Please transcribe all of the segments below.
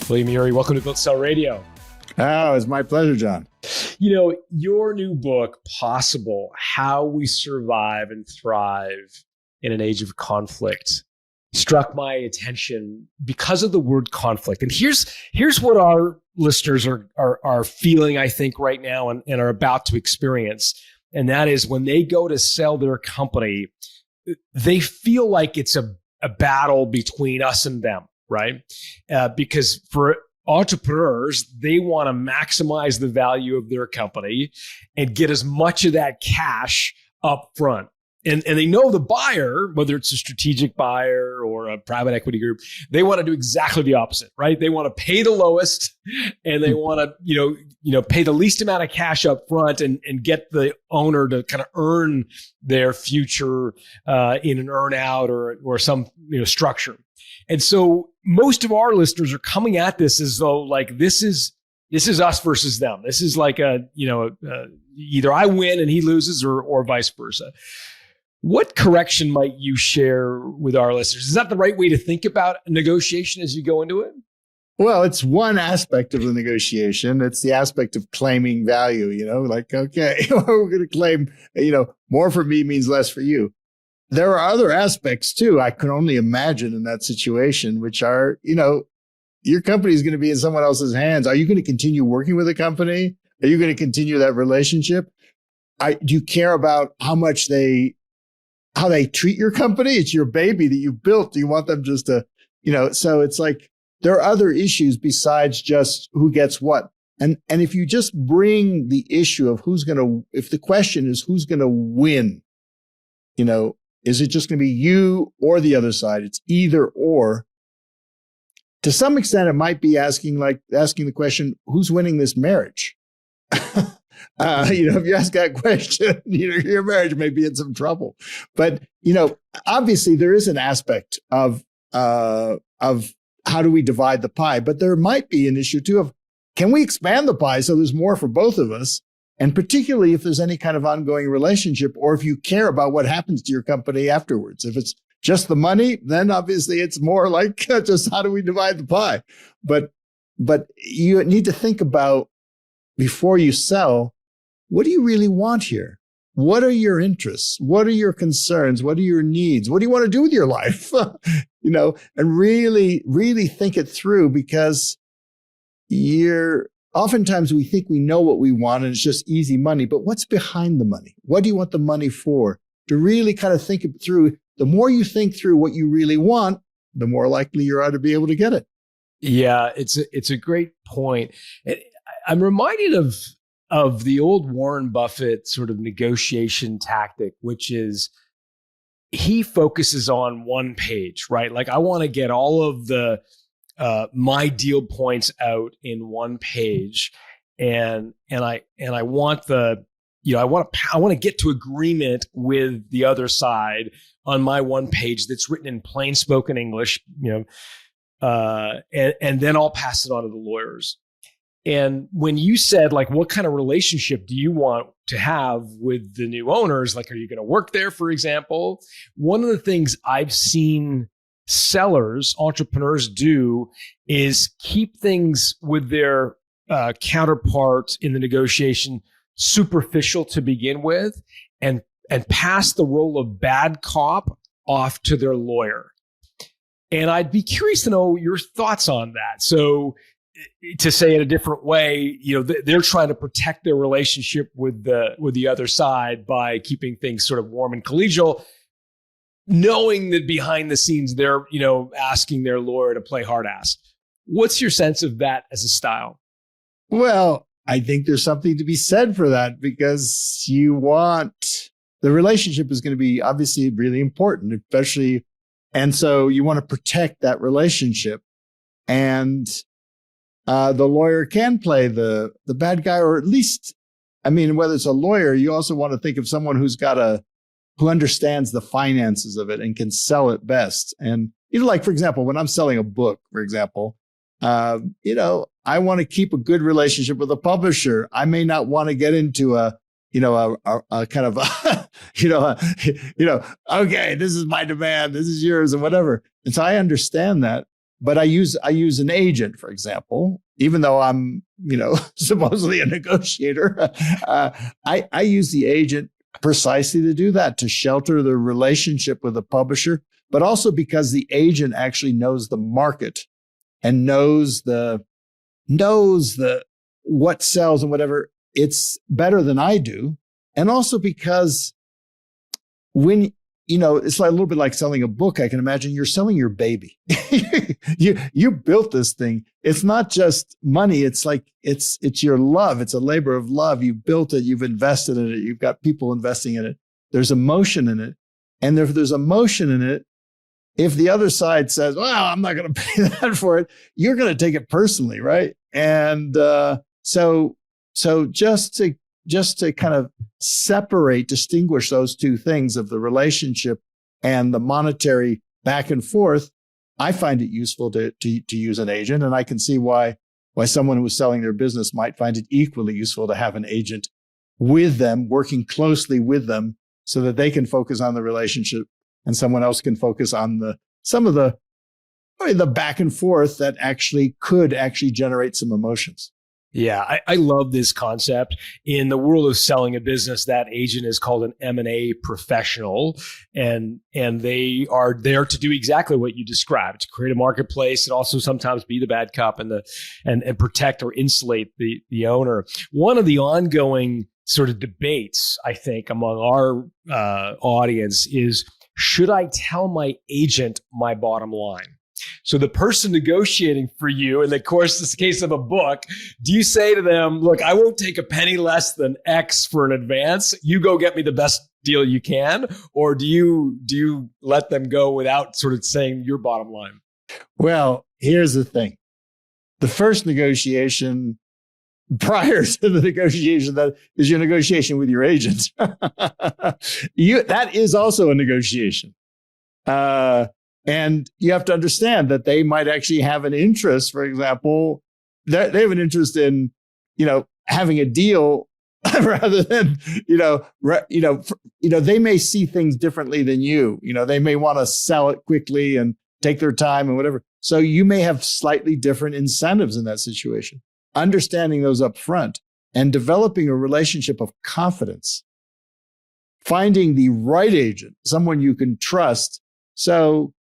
William Ury, welcome to Build Sell Radio. Oh, it's my pleasure, John. You know, your new book, Possible, How We Survive and Thrive in an Age of Conflict, struck my attention because of the word conflict. And here's what our listeners are feeling, I think, right now and are about to experience. And that is when they go to sell their company, they feel like it's a battle between us and them, right? Because for entrepreneurs, they want to maximize the value of their company and get as much of that cash up front. And they know the buyer, whether it's a strategic buyer or a private equity group, they want to do exactly the opposite, right? They want to pay the lowest and they want to, pay the least amount of cash up front and get the owner to kind of earn their future in an earn out or some structure. And so most of our listeners are coming at this as though like this is us versus them. This is like either I win and he loses or vice versa. What correction might you share with our listeners? Is that the right way to think about negotiation as you go into it? Well, it's one aspect of the negotiation. It's the aspect of claiming value, okay, we're going to claim, more for me means less for you. There are other aspects too. I can only imagine in that situation, which are, your company is going to be in someone else's hands. Are you going to continue working with a company? Are you going to continue that relationship? Do you care about how they treat your company? It's your baby that you built. Do you want them just to, so it's like there are other issues besides just who gets what. And if you just bring the issue of if the question is who's going to win, is it just going to be you or the other side? It's either or. To some extent, it might be asking the question, who's winning this marriage? If you ask that question, your marriage may be in some trouble. But, obviously there is an aspect of how do we divide the pie? But there might be an issue too of, can we expand the pie so there's more for both of us? And particularly if there's any kind of ongoing relationship, or if you care about what happens to your company afterwards. If it's just the money, then obviously it's more like just how do we divide the pie? But you need to think about, before you sell, what do you really want here? What are your interests? What are your concerns? What are your needs? What do you want to do with your life? And really, really think it through, because oftentimes we think we know what we want and it's just easy money, but what's behind the money? What do you want the money for? To really kind of think it through, the more you think through what you really want, the more likely you are to be able to get it. Yeah, it's a great point. I'm reminded of the old Warren Buffett sort of negotiation tactic, which is he focuses on one page, right? Like I want to get all of the my deal points out in one page, and I want I want to get to agreement with the other side on my one page that's written in plain spoken English, and then I'll pass it on to the lawyers. And when you said, like, what kind of relationship do you want to have with the new owners? Like, are you going to work there, for example? One of the things I've seen sellers, entrepreneurs do is keep things with their counterparts in the negotiation superficial to begin with, and pass the role of bad cop off to their lawyer. And I'd be curious to know your thoughts on that. So to say it a different way, they're trying to protect their relationship with the other side by keeping things sort of warm and collegial, knowing that behind the scenes they're, asking their lawyer to play hard ass. What's your sense of that as a style? Well, I think there's something to be said for that, because the relationship is going to be obviously really important, especially, and so you want to protect that relationship. And the lawyer can play the bad guy, or at least, whether it's a lawyer, you also want to think of someone who understands the finances of it and can sell it best. And, like, for example, when I'm selling a book, for example, I want to keep a good relationship with a publisher. I may not want to get into a kind of, okay, this is my demand, this is yours, and whatever. And so I understand that. but I use an agent, for example, even though I'm, supposedly a negotiator. I use the agent precisely to do that, to shelter the relationship with the publisher, but also because the agent actually knows the market and knows the what sells and whatever. It's better than I do. And also because when, it's like a little bit like selling a book. I can imagine you're selling your baby. You built this thing. It's not just money. It's like, it's your love. It's a labor of love. You built it. You've invested in it. You've got people investing in it. There's emotion in it. And if there's emotion in it, if the other side says, well, I'm not going to pay that for it, you're going to take it personally. Right. And so just to kind of distinguish those two things of the relationship and the monetary back and forth, I find it useful to use an agent. And I can see why someone who is selling their business might find it equally useful to have an agent with them, working closely with them so that they can focus on the relationship and someone else can focus on some of the back and forth that could generate some emotions. Yeah, I love this concept. In the world of selling a business, that agent is called an M&A professional, and they are there to do exactly what you described, to create a marketplace and also sometimes be the bad cop and protect or insulate the owner. One of the ongoing sort of debates, I think, among our audience is, should I tell my agent my bottom line? So the person negotiating for you, and of course, this case of a book, do you say to them, look, I won't take a penny less than X for an advance. You go get me the best deal you can. Or do you let them go without sort of saying your bottom line? Well, here's the thing. The first negotiation prior to the negotiation, that is your negotiation with your agent. That is also a negotiation. And you have to understand that they might actually have an interest, for example, they have an interest in, having a deal rather than, they may see things differently than you. They may want to sell it quickly and take their time and whatever. So you may have slightly different incentives in that situation. Understanding those up front and developing a relationship of confidence, finding the right agent, someone you can trust. So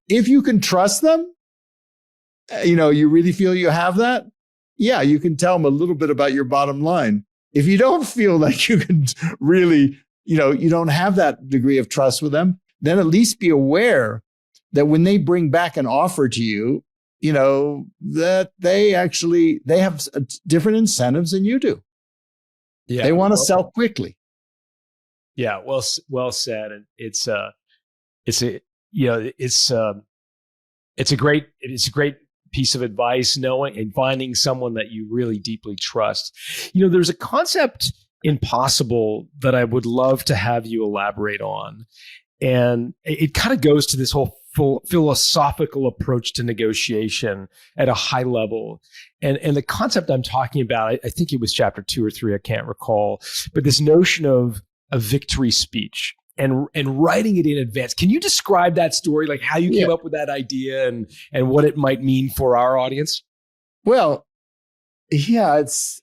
if you can trust them, you really feel you have that. Yeah, you can tell them a little bit about your bottom line. If you don't feel like you can really, you don't have that degree of trust with them, then at least be aware that when they bring back an offer to you, that they have different incentives than you do. Yeah, they want to sell quickly. Yeah, well said. And it's a great piece of advice, knowing and finding someone that you really deeply trust. There's a concept in Possible that I would love to have you elaborate on. And it kind of goes to this whole philosophical approach to negotiation at a high level. And the concept I'm talking about, I think it was chapter 2 or 3, I can't recall, but this notion of a victory speech and writing it in advance. Can you describe that story, like how you came up with that idea and what it might mean for our audience? Well, yeah, it's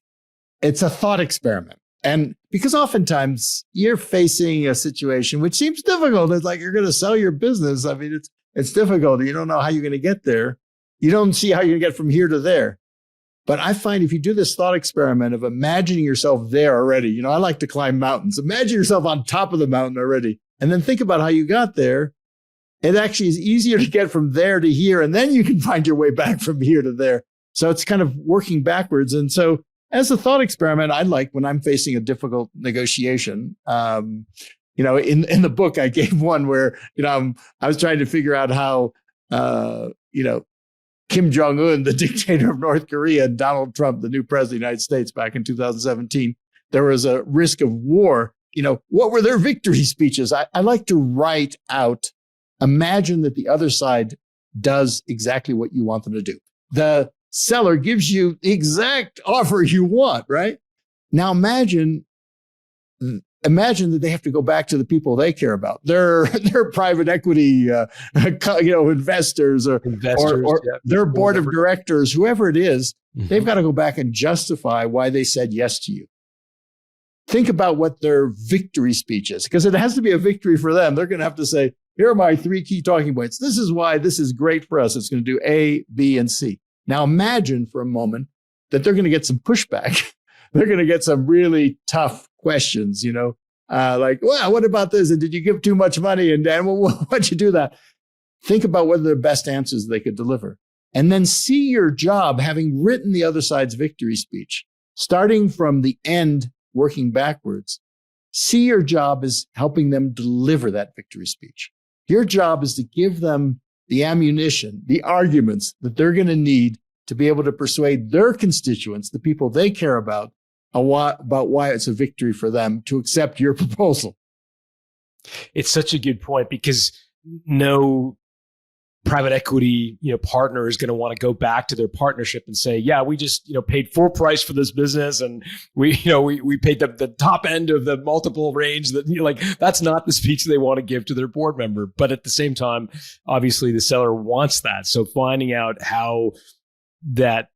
a thought experiment. And because oftentimes you're facing a situation which seems difficult. It's like you're going to sell your business. I mean, it's difficult. You don't know how you're going to get there. You don't see how you're going to get from here to there. But I find if you do this thought experiment of imagining yourself there already, I like to climb mountains. Imagine yourself on top of the mountain already, and then think about how you got there. It actually is easier to get from there to here, and then you can find your way back from here to there. So it's kind of working backwards. And so as a thought experiment, I like when I'm facing a difficult negotiation. In the book, I gave one where, I was trying to figure out how, Kim Jong-un, the dictator of North Korea, and Donald Trump, the new president of the United States back in 2017, there was a risk of war. What were their victory speeches? I like to write out, imagine that the other side does exactly what you want them to do. The seller gives you the exact offer you want, right? Now imagine imagine that they have to go back to the people they care about. Their private equity, investors or Yeah, their board of directors, whoever it is. They've got to go back and justify why they said yes to you. Think about what their victory speech is, because it has to be a victory for them. They're going to have to say, here are my 3 key talking points. This is why this is great for us. It's going to do A, B, and C. Now imagine for a moment that they're going to get some pushback. They're going to get some really tough questions, like, well, what about this? And did you give too much money? And why'd you do that? Think about what are the best answers they could deliver. And then see your job, having written the other side's victory speech, starting from the end, working backwards. See your job as helping them deliver that victory speech. Your job is to give them the ammunition, the arguments that they're going to need to be able to persuade their constituents, the people they care about why it's a victory for them to accept your proposal. It's such a good point, because no private equity, partner is going to want to go back to their partnership and say, yeah, we just, paid full price for this business. And we paid the top end of the multiple range that, that's not the speech they want to give to their board member. But at the same time, obviously the seller wants that. So finding out how that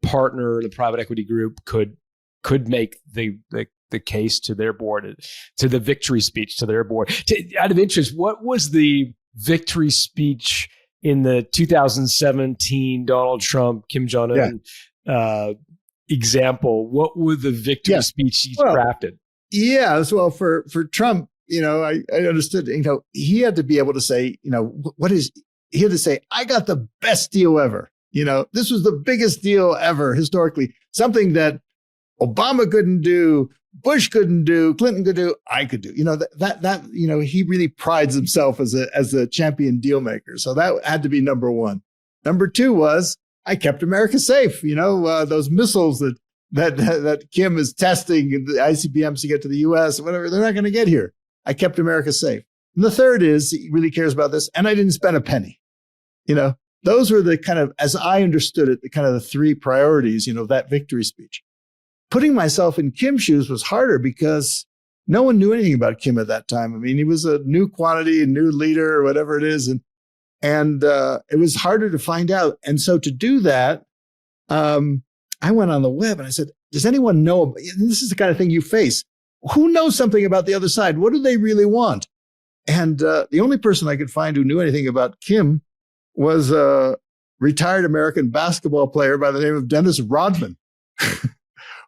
partner, the private equity group could make the case to their board, to the victory speech to their board. Out of interest, what was the victory speech in the 2017 Donald Trump, Kim Jong-un example? What were the victory speech crafted? Yeah, well, for Trump, I understood, he had to be able to say, he had to say, I got the best deal ever. This was the biggest deal ever historically, something that Obama couldn't do, Bush couldn't do, Clinton could do, I could do. He really prides himself as a champion deal maker. So that had to be number one. Number two was, I kept America safe. Those missiles that Kim is testing, the ICBMs to get to the US, whatever, they're not going to get here. I kept America safe. And the third is, he really cares about this, and I didn't spend a penny. Those were the kind of, as I understood it, the kind of the 3 priorities, that victory speech. Putting myself in Kim's shoes was harder because no one knew anything about Kim at that time. I mean, he was a new quantity, a new leader, or whatever it is. And it was harder to find out. And so to do that, I went on the web and I said, does anyone know? This is the kind of thing you face. Who knows something about the other side? What do they really want? And the only person I could find who knew anything about Kim was a retired American basketball player by the name of Dennis Rodman,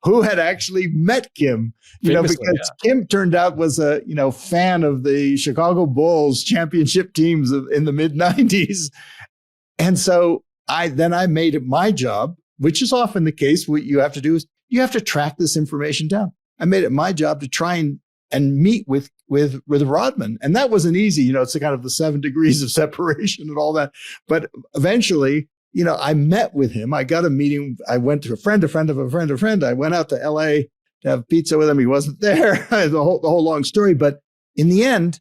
who had actually met Kim, because Kim turned out was a, fan of the Chicago Bulls championship teams in the mid 90s. And so I made it my job, which is often the case. What you have to do is you have to track this information down. I made it my job to try and meet with Rodman. And that wasn't easy. It's a kind of the 7 degrees of separation and all that. But eventually, I met with him. I got a meeting. I went to a friend of a friend. I went out to LA to have pizza with him. He wasn't there. the whole long story. But in the end,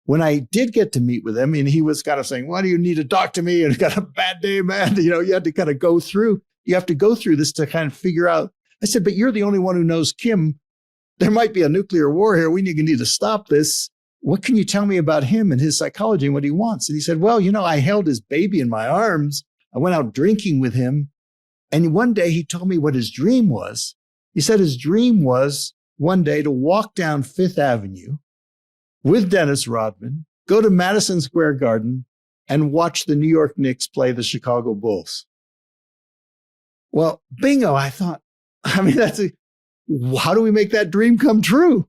when I did get to meet with him, and he was kind of saying, why do you need to talk to me? And it's got a bad day, man. You had to kind of go through. You have to go through this to kind of figure out. I said, but you're the only one who knows Kim. There might be a nuclear war here. We need to stop this. What can you tell me about him and his psychology and what he wants? And he said, well, I held his baby in my arms. I went out drinking with him. And one day he told me what his dream was. He said his dream was one day to walk down Fifth Avenue with Dennis Rodman, go to Madison Square Garden, and watch the New York Knicks play the Chicago Bulls. Well, bingo, I thought, how do we make that dream come true?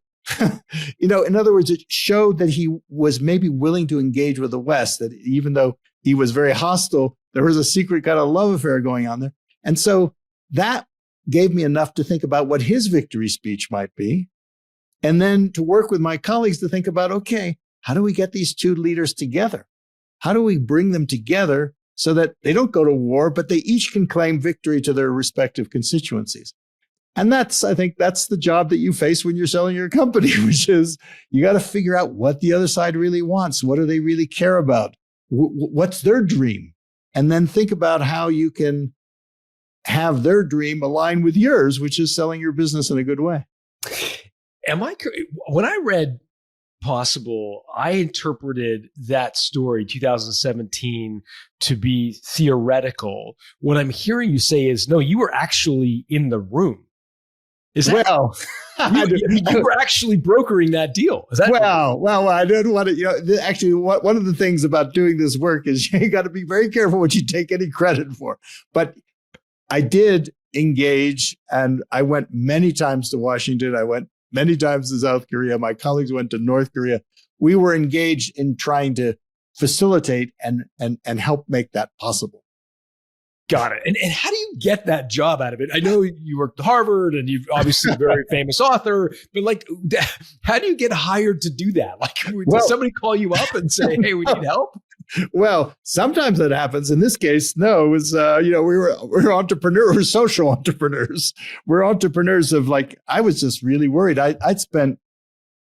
In other words, it showed that he was maybe willing to engage with the West, that even though he was very hostile, there was a secret kind of love affair going on there. And so that gave me enough to think about what his victory speech might be. And then to work with my colleagues to think about, okay, how do we get these 2 leaders together? How do we bring them together so that they don't go to war, but they each can claim victory to their respective constituencies? And I think that's the job that you face when you're selling your company, which is you got to figure out what the other side really wants. What do they really care about? What's their dream? And then think about how you can have their dream align with yours, which is selling your business in a good way. When I read Possible, I interpreted that story, 2017, to be theoretical. What I'm hearing you say is, no, you were actually in the room. Is that you were actually brokering that deal? Is that well? I don't want to. Actually, one of the things about doing this work is you got to be very careful what you take any credit for. But I did engage, and I went many times to Washington. I went many times to South Korea. My colleagues went to North Korea. We were engaged in trying to facilitate and help make that possible. Got it. And how do you get that job out of it? I know you worked at Harvard and you're obviously a very famous author, but like, how do you get hired to do that? Like, does somebody call you up and say, hey, we need help? Well, sometimes that happens. In this case, no, it was, we're entrepreneurs, we're social entrepreneurs. We're entrepreneurs of like, I was just really worried. I'd spent,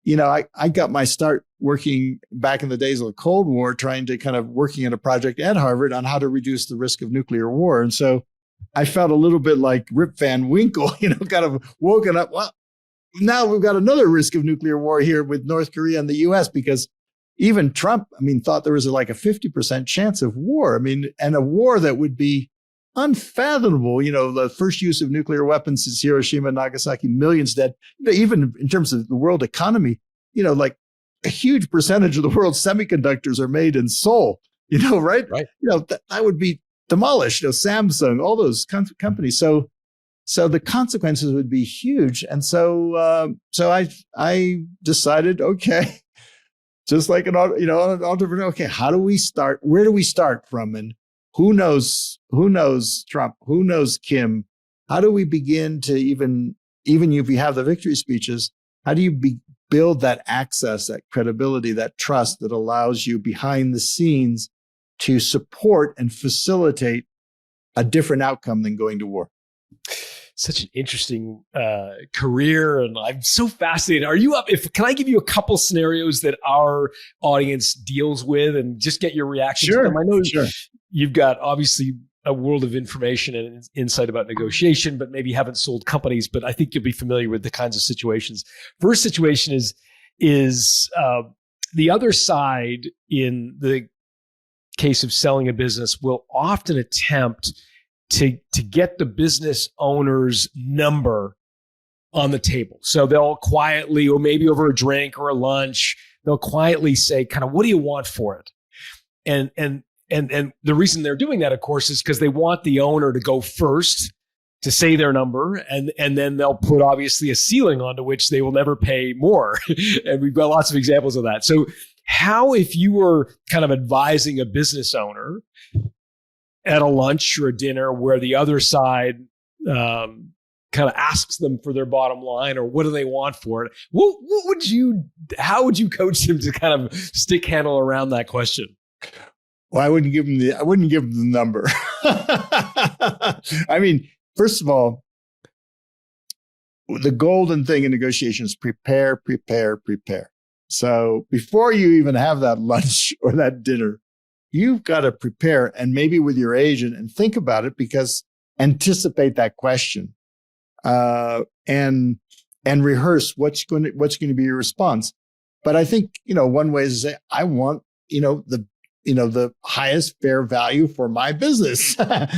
I got my start working back in the days of the Cold War, trying to kind of working on a project at Harvard on how to reduce the risk of nuclear war. And so I felt a little bit like Rip Van Winkle, kind of woken up. Well, now we've got another risk of nuclear war here with North Korea and the US, because even Trump, thought there was like a 50% chance of war. And a war that would be unfathomable. The first use of nuclear weapons is Hiroshima and Nagasaki, millions dead. Even in terms of the world economy, like a huge percentage of the world's semiconductors are made in Seoul, right? Right. That would be demolished, Samsung, all those companies. So the consequences would be huge. And so I decided, okay, just like an entrepreneur, okay, how do we start? Where do we start from? And who knows Trump? Who knows Kim? How do we begin to even if you have the victory speeches, how do you build that access, that credibility, that trust that allows you behind the scenes to support and facilitate a different outcome than going to war? Such an interesting career, and I'm so fascinated. Are you up? Can I give you a couple scenarios that our audience deals with, and just get your reaction to them? I know you've got obviously a world of information and insight about negotiation, but maybe haven't sold companies. But I think you'll be familiar with the kinds of situations. First situation is the other side in the case of selling a business will often attempt to get the business owner's number on the table. So they'll quietly, or maybe over a drink or a lunch, they'll quietly say, kind of, what do you want for it? And the reason they're doing that, of course, is because they want the owner to go first to say their number, and then they'll put obviously a ceiling onto which they will never pay more. And we've got lots of examples of that. So how, if you were kind of advising a business owner at a lunch or a dinner where the other side kind of asks them for their bottom line, or what do they want for it? How would you coach them to kind of stick handle around that question? Well, I wouldn't give them the number. First of all, the golden thing in negotiation is prepare, prepare, prepare. So before you even have that lunch or that dinner, you've got to prepare, and maybe with your agent, and think about it, because anticipate that question, and rehearse what's going to be your response. But I think, one way is to say, I want, the highest fair value for my business. I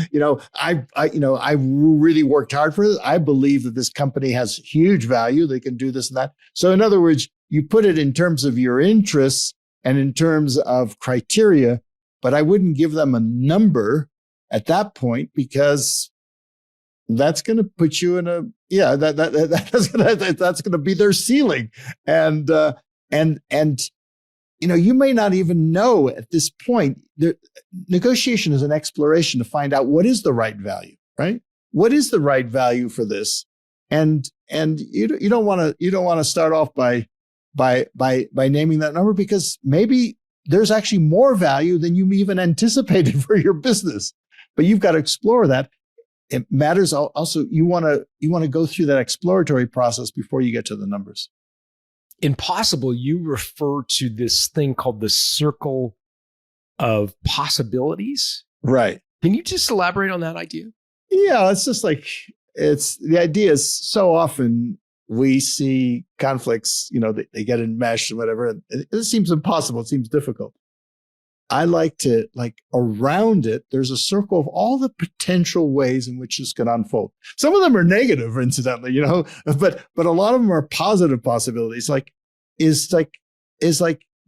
really worked hard for this. I believe that this company has huge value. They can do this and that. So in other words, you put it in terms of your interests and in terms of criteria, but I wouldn't give them a number at that point, because that's going to put you in that's going to be their ceiling. And you may not even know at this point. Negotiation is an exploration to find out what is the right value, right? What is the right value for this? And you don't want to start off by naming that number, because maybe there's actually more value than you even anticipated for your business. But you've got to explore that. It matters also. You want to go through that exploratory process before you get to the numbers. In Possible, you refer to this thing called the circle of possibilities. Right. Can you just elaborate on that idea? Yeah, it's just like, the idea is so often we see conflicts, they get enmeshed and whatever. And it seems impossible. It seems difficult. I like to, around it, there's a circle of all the potential ways in which this can unfold. Some of them are negative, incidentally, but a lot of them are positive possibilities. Is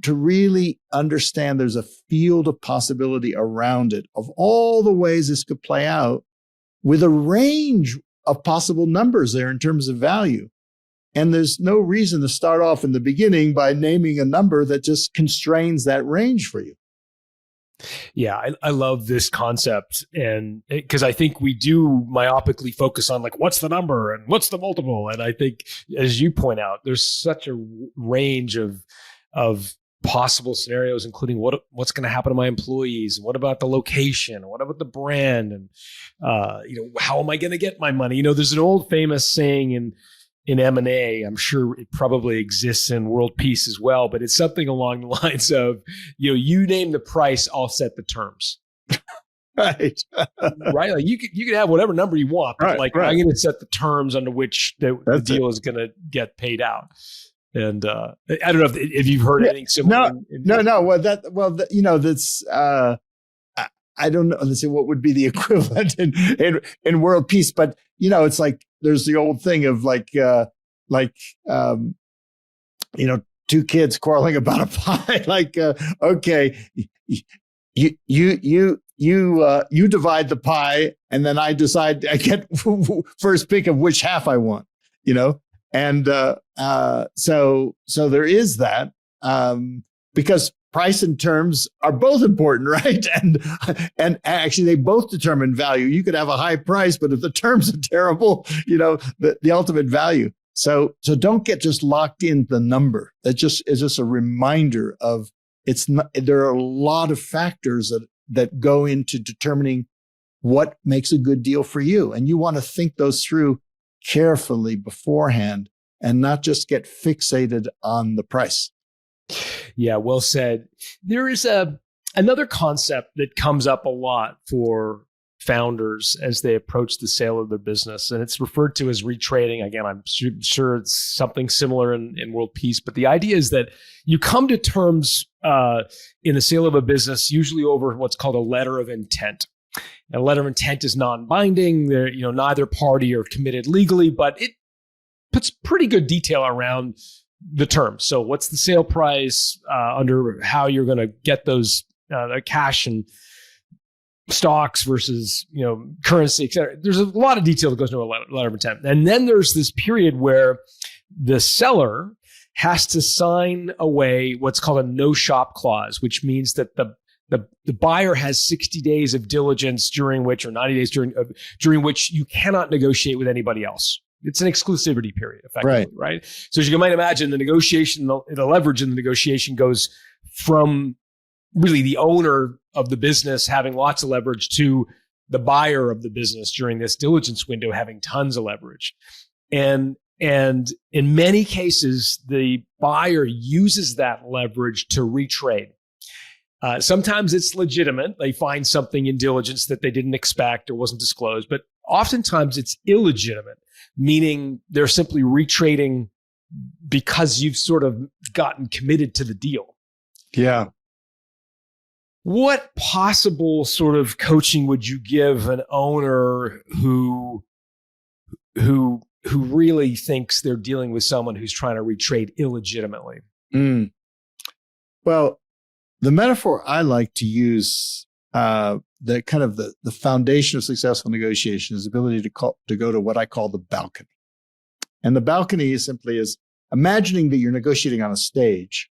to really understand there's a field of possibility around it of all the ways this could play out with a range of possible numbers there in terms of value. And there's no reason to start off in the beginning by naming a number that just constrains that range for you. Yeah, I love this concept. And because I think we do myopically focus on what's the number and what's the multiple. And I think, as you point out, there's such a range of possible scenarios, including what's going to happen to my employees, and what about the location, and what about the brand, and how am I going to get my money? There's an old famous saying in M&A, I'm sure it probably exists in world peace as well, but it's something along the lines of, you name the price, I'll set the terms. Right. Right. You could have whatever number you want, but right. I'm going to set the terms under which the deal is going to get paid out. And I don't know if you've heard anything similar. No. That's I don't know. Let's see what would be the equivalent in world peace, but it's there's the old thing of two kids quarreling about a pie. Okay, you divide the pie, and then I decide I get first pick of which half I want. And so there is that, because price and terms are both important, right? And actually, they both determine value. You could have a high price, but if the terms are terrible, the ultimate value. So don't get just locked in the number. That is just a reminder of it's not. There are a lot of factors that go into determining what makes a good deal for you, and you want to think those through carefully beforehand and not just get fixated on the price. Yeah, well said. There is another concept that comes up a lot for founders as they approach the sale of their business, and it's referred to as retrading. Again, I'm sure it's something similar in world peace, but the idea is that you come to terms in the sale of a business, usually over what's called a letter of intent. And a letter of intent is non-binding. Neither party are committed legally, but it puts pretty good detail around the terms. So what's the sale price, under how you're going to get those cash and stocks versus currency, et cetera. There's a lot of detail that goes into a letter of intent. And then there's this period where the seller has to sign away what's called a no-shop clause, which means that the buyer has 60 days of diligence or 90 days during which you cannot negotiate with anybody else. It's an exclusivity period, effectively, right? So as you might imagine, the negotiation, the leverage in the negotiation goes from really the owner of the business having lots of leverage to the buyer of the business during this diligence window having tons of leverage. And in many cases, the buyer uses that leverage to retrade. Sometimes it's legitimate. They find something in diligence that they didn't expect or wasn't disclosed, but oftentimes it's illegitimate, meaning they're simply retrading because you've sort of gotten committed to the deal. Yeah. What possible sort of coaching would you give an owner who really thinks they're dealing with someone who's trying to retrade illegitimately? Well, the metaphor I like to use, the kind of the foundation of successful negotiation is the ability to go to what I call the balcony. And the balcony is simply imagining that you're negotiating on a stage.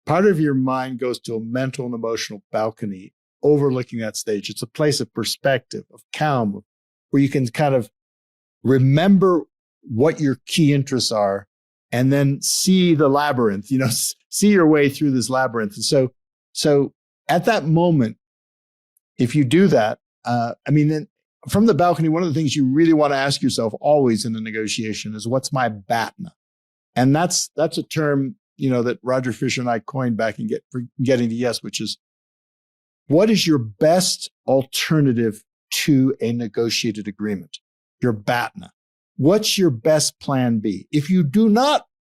Part of your mind goes to a mental and emotional balcony overlooking that stage. It's a place of perspective, of calm, where you can kind of remember what your key interests are and then see the labyrinth, see your way through this labyrinth. And so at that moment, if you do that, then from the balcony, one of the things you really want to ask yourself always in a negotiation is, what's my BATNA? And that's a term, that Roger Fisher and I coined back in Getting to Yes, which is, what is your best alternative to a negotiated agreement? Your BATNA. what's your best plan B? If you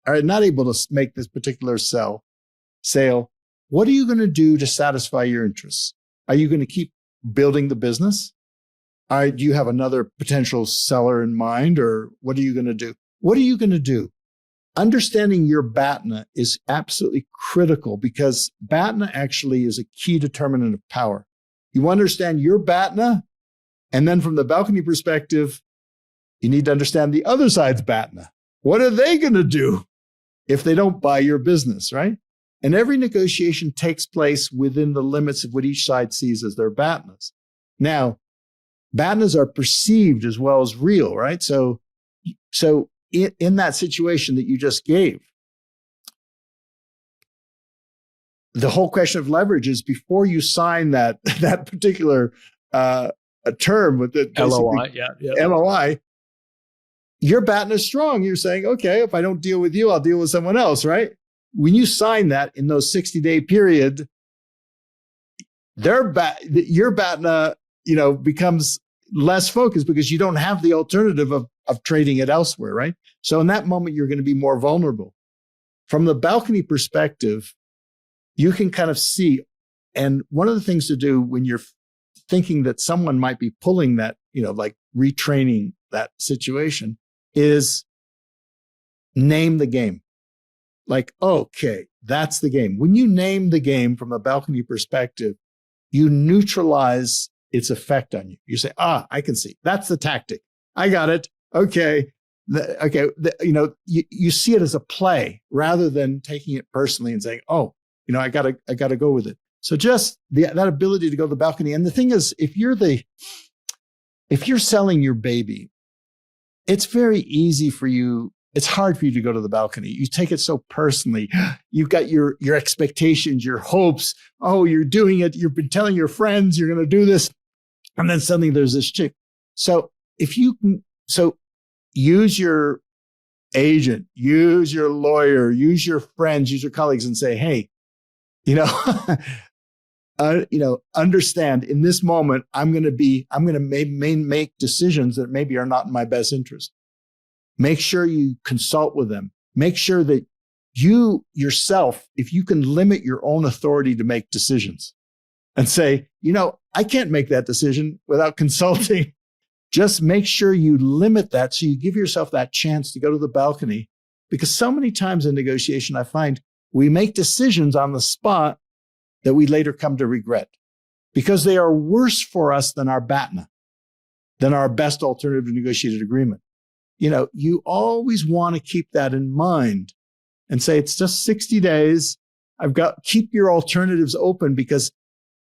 are not able to make this particular sale, what are you going to do to satisfy your interests? Are you going to keep building the business? Do you have another potential seller in mind, or what are you going to do? What are you going to do? Understanding your BATNA is absolutely critical, because BATNA actually is a key determinant of power. You understand your BATNA, and then from the balcony perspective, you need to understand the other side's BATNA. What are they going to do if they don't buy your business, right? And every negotiation takes place within the limits of what each side sees as their BATNAs. Now, BATNAs are perceived as well as real, right? So in that situation that you just gave, the whole question of leverage is, before you sign that particular a term with the LOI, LOI, your BATNA is strong. You're saying, okay, if I don't deal with you, I'll deal with someone else, right? When you sign that in those 60-day period, your BATNA, becomes less focused, because you don't have the alternative of trading it elsewhere, right? So in that moment, you're going to be more vulnerable. From the balcony perspective, you can kind of see, and one of the things to do when you're thinking that someone might be pulling that, like retraining that situation, is name the game. Like, okay, that's the game. When you name the game from a balcony perspective, you neutralize its effect on you. You say, I can see. That's the tactic. I got it. Okay. You see it as a play rather than taking it personally and saying, I gotta go with it. So just that ability to go to the balcony. And the thing is, if you're selling your baby, it's very easy for you. It's hard for you to go to the balcony. You take it so personally. You've got your expectations, your hopes. Oh, you're doing it. You've been telling your friends you're going to do this. And then suddenly there's this chick. So use your agent, use your lawyer, use your friends, use your colleagues, and say, hey, understand in this moment, I'm going to make decisions that maybe are not in my best interest. Make sure you consult with them. Make sure that you yourself, if you can limit your own authority to make decisions and say, I can't make that decision without consulting. Just make sure you limit that, so you give yourself that chance to go to the balcony. Because so many times in negotiation, I find we make decisions on the spot that we later come to regret, because they are worse for us than our BATNA, than our best alternative negotiated agreement. You always want to keep that in mind and say, it's just 60 days. Keep your alternatives open, because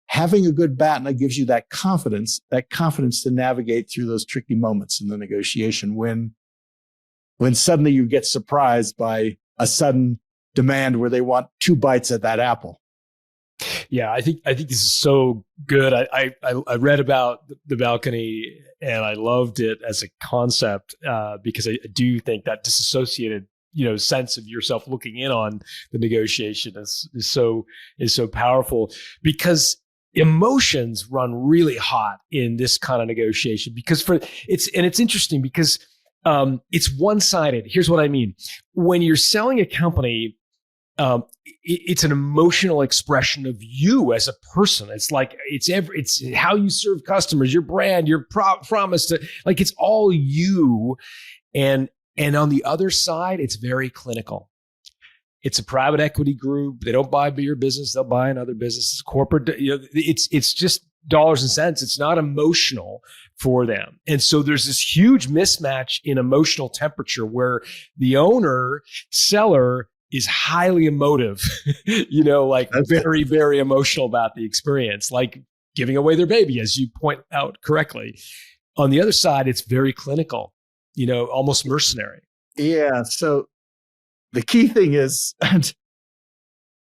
having a good BATNA gives you that confidence to navigate through those tricky moments in the negotiation when suddenly you get surprised by a sudden demand where they want 2 bites at that apple. Yeah, I think this is so good. I read about the balcony and I loved it as a concept, because I do think that disassociated sense of yourself looking in on the negotiation is so powerful, because emotions run really hot in this kind of negotiation, because it's interesting because it's one-sided. Here's what I mean. When you're selling a company, it's an emotional expression of you as a person. It's like it's how you serve customers, your brand, your promise to, like, it's all you. And on the other side, it's very clinical. It's a private equity group. They don't buy your business; they'll buy another business. It's corporate. It's just dollars and cents. It's not emotional for them. And so there's this huge mismatch in emotional temperature where the seller is highly emotive, like very, very emotional about the experience, like giving away their baby, as you point out correctly. On the other side, it's very clinical, almost mercenary. Yeah. So the key thing is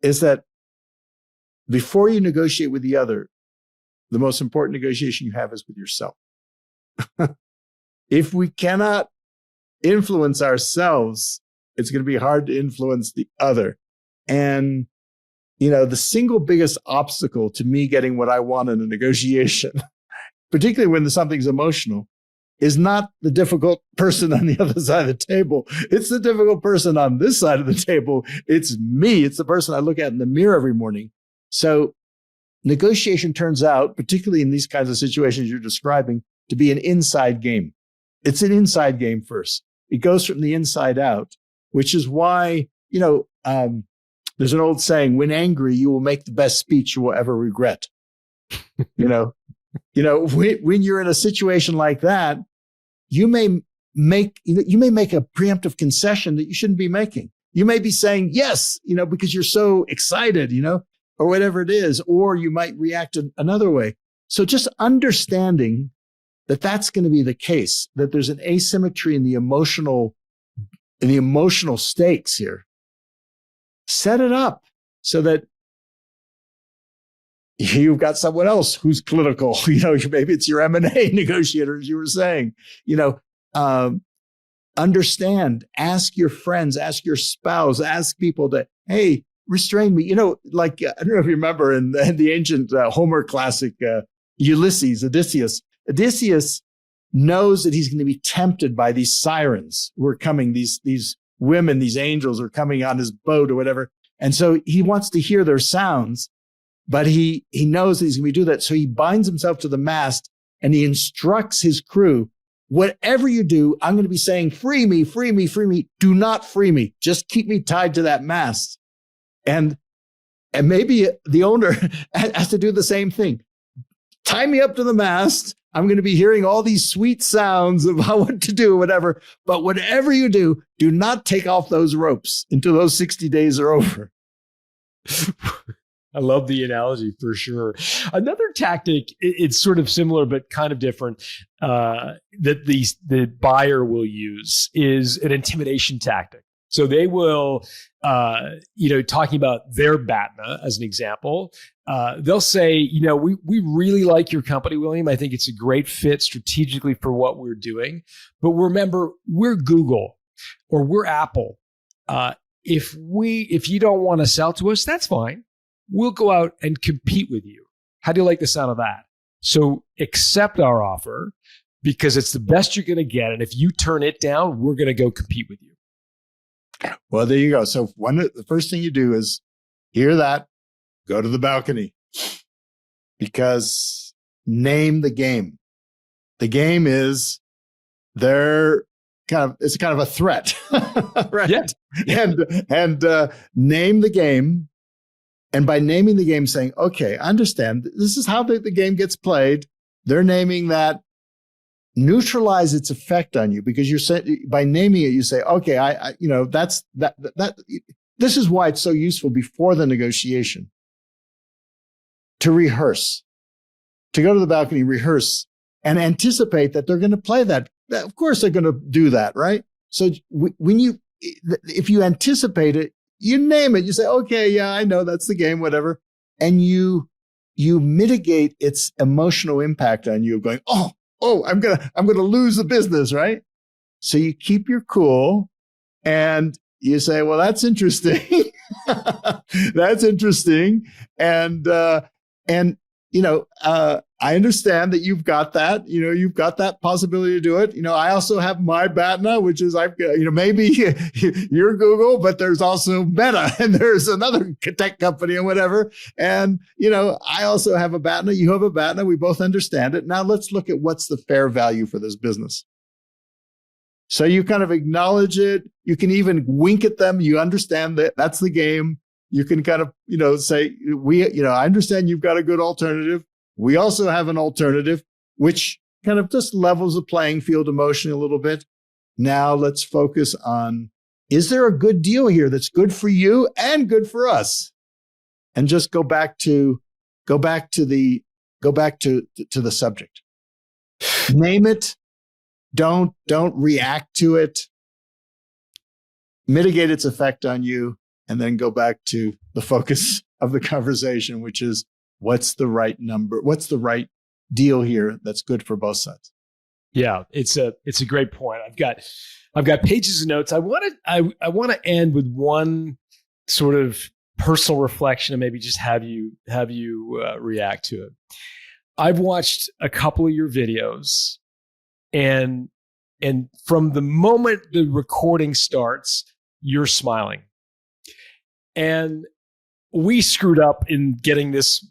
that before you negotiate with the other, the most important negotiation you have is with yourself. If we cannot influence ourselves, it's going to be hard to influence the other. And, the single biggest obstacle to me getting what I want in a negotiation, particularly when something's emotional, is not the difficult person on the other side of the table. It's the difficult person on this side of the table. It's me. It's the person I look at in the mirror every morning. So negotiation turns out, particularly in these kinds of situations you're describing, to be an inside game. It's an inside game first. It goes from the inside out, which is why, there's an old saying, when angry, you will make the best speech you will ever regret. When you're in a situation like that, you may make a preemptive concession that you shouldn't be making. You may be saying yes, because you're so excited, or whatever it is, or you might react another way. So just understanding that that's going to be the case, that there's an asymmetry in the emotional stakes here. Set it up so that you've got someone else who's clinical. Maybe it's your M&A negotiator, as you were saying. Understand, ask your friends, ask your spouse, ask people to, hey, restrain me. I don't know if you remember in the ancient Homer classic, Odysseus. Odysseus knows that he's going to be tempted by these sirens who are coming, these women, these angels are coming on his boat or whatever. And so he wants to hear their sounds, but he knows that he's going to do that. So he binds himself to the mast and he instructs his crew, whatever you do, I'm going to be saying, free me, free me, free me. Do not free me. Just keep me tied to that mast. And maybe the owner has to do the same thing. Tie me up to the mast. I'm going to be hearing all these sweet sounds about what to do, whatever. But whatever you do, do not take off those ropes until those 60 days are over. I love the analogy for sure. Another tactic, it's sort of similar but kind of different, that the buyer will use is an intimidation tactic. So they will, talking about their BATNA as an example, they'll say, we really like your company, William. I think it's a great fit strategically for what we're doing. But remember, we're Google or we're Apple. If you don't want to sell to us, that's fine. We'll go out and compete with you. How do you like the sound of that? So accept our offer because it's the best you're going to get. And if you turn it down, we're going to go compete with you. Well, there you go. So the first thing you do is hear that, go to the balcony, because name the game. The game is it's kind of a threat, right? Yeah. And name the game. And by naming the game, saying, okay, I understand. This is how the game gets played. They're naming that. Neutralize its effect on you, because you're saying, by naming it, you say, okay, that's that. This is why it's so useful before the negotiation to rehearse, to go to the balcony, rehearse, and anticipate that they're going to play that. Of course, they're going to do that, right? So if you anticipate it, you name it. You say, okay, yeah, I know that's the game, whatever, and you mitigate its emotional impact on you, going, I'm gonna lose the business, right? So you keep your cool and you say, well, that's interesting. That's interesting. And I understand that you've got that, you've got that possibility to do it. I also have my BATNA, which is, maybe you're Google, but there's also Meta and there's another tech company and whatever. And, I also have a BATNA. You have a BATNA. We both understand it. Now let's look at what's the fair value for this business. So you kind of acknowledge it. You can even wink at them. You understand that that's the game. You can kind of, say, I understand you've got a good alternative. We also have an alternative, which kind of just levels the playing field emotionally a little bit. Now let's focus on, is there a good deal here that's good for you and good for us? And just go back to the subject. Name it. Don't react to it. Mitigate its effect on you. And then go back to the focus of the conversation, which is, what's the right number? What's the right deal here that's good for both sides? Yeah, it's a great point. I've got pages of notes. I want to end with one sort of personal reflection and maybe just have you react to it. I've watched a couple of your videos, And from the moment the recording starts, you're smiling. And we screwed up in getting this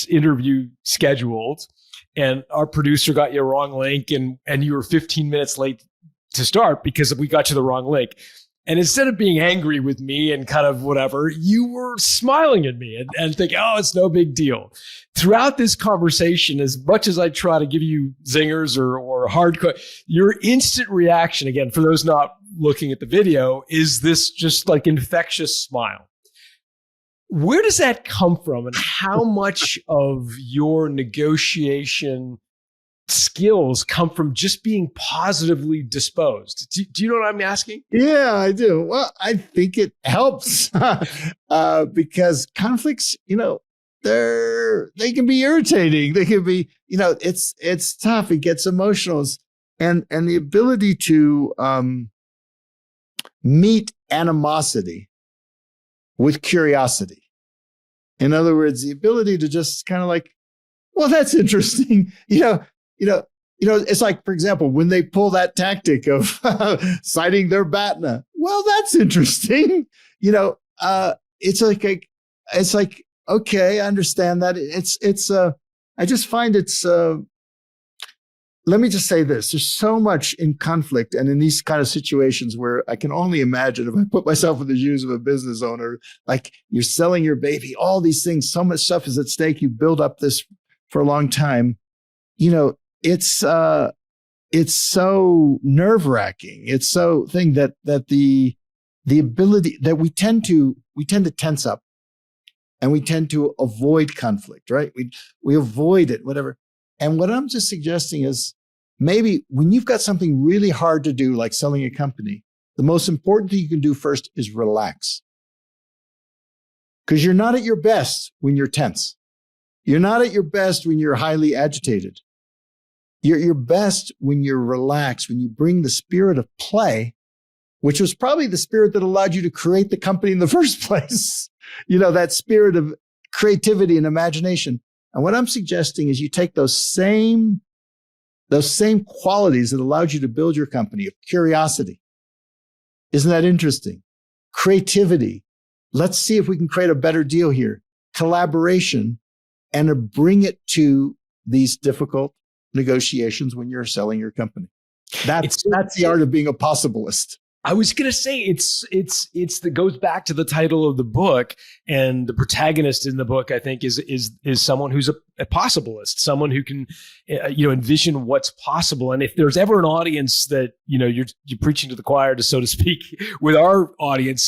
interview scheduled, and our producer got you a wrong link, and you were 15 minutes late to start because we got you the wrong link. And instead of being angry with me and kind of whatever, you were smiling at me and thinking, oh, it's no big deal. Throughout this conversation, as much as I try to give you zingers or hardcore, your instant reaction, again, for those not looking at the video, is this just like infectious smile. Where does that come from, and how much of your negotiation skills come from just being positively disposed? Do you know what I'm asking? Yeah, I do. Well, I think it helps because conflicts, they can be irritating. They can be, it's tough. It gets emotional, and the ability to meet animosity with curiosity. In other words, the ability to just kind of like, well, that's interesting. It's like, for example, when they pull that tactic of citing their BATNA. Well, that's interesting. It's like, okay, I understand that. I just find let me just say this. There's so much in conflict and in these kind of situations where I can only imagine, if I put myself in the shoes of a business owner, like you're selling your baby, all these things, so much stuff is at stake. You build up this for a long time. It's so nerve-wracking. It's so thing that the ability that we tend to tense up, and we tend to avoid conflict, right? We avoid it, whatever. And what I'm just suggesting is maybe when you've got something really hard to do, like selling a company, the most important thing you can do first is relax. Because you're not at your best when you're tense. You're not at your best when you're highly agitated. You're at your best when you're relaxed, when you bring the spirit of play, which was probably the spirit that allowed you to create the company in the first place. That spirit of creativity and imagination. And what I'm suggesting is you take those same qualities that allowed you to build your company, of curiosity. Isn't that interesting? Creativity. Let's see if we can create a better deal here. Collaboration, and to bring it to these difficult negotiations when you're selling your company. That's the art of being a possibilist. I was going to say it's that goes back to the title of the book, and the protagonist in the book, I think, is someone who's a possibilist, someone who can envision what's possible. And if there's ever an audience that you're preaching to the choir, so to speak, with our audience,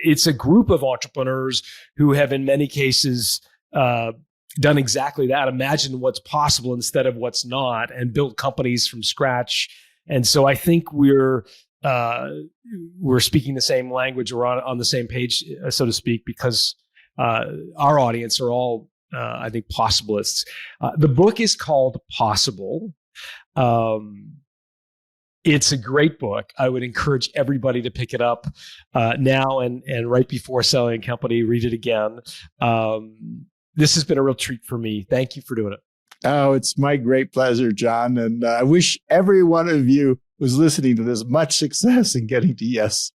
it's a group of entrepreneurs who have in many cases done exactly that. Imagine what's possible instead of what's not, and build companies from scratch. And so I think we're speaking the same language, or on the same page, so to speak, because our audience are all, I think, possibilists. The book is called Possible. It's a great book. I would encourage everybody to pick it up now and right before selling a company. Read it again. This has been a real treat for me. Thank you for doing it. Oh, it's my great pleasure, John. And I wish every one of you who's listening to this much success in getting to yes.